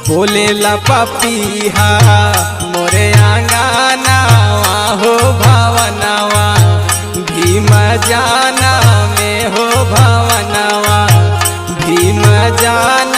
बोलेला पपीहा मोरे आंगनावा हो भावनावा भीम जाना में हो भावनावा भीम जाना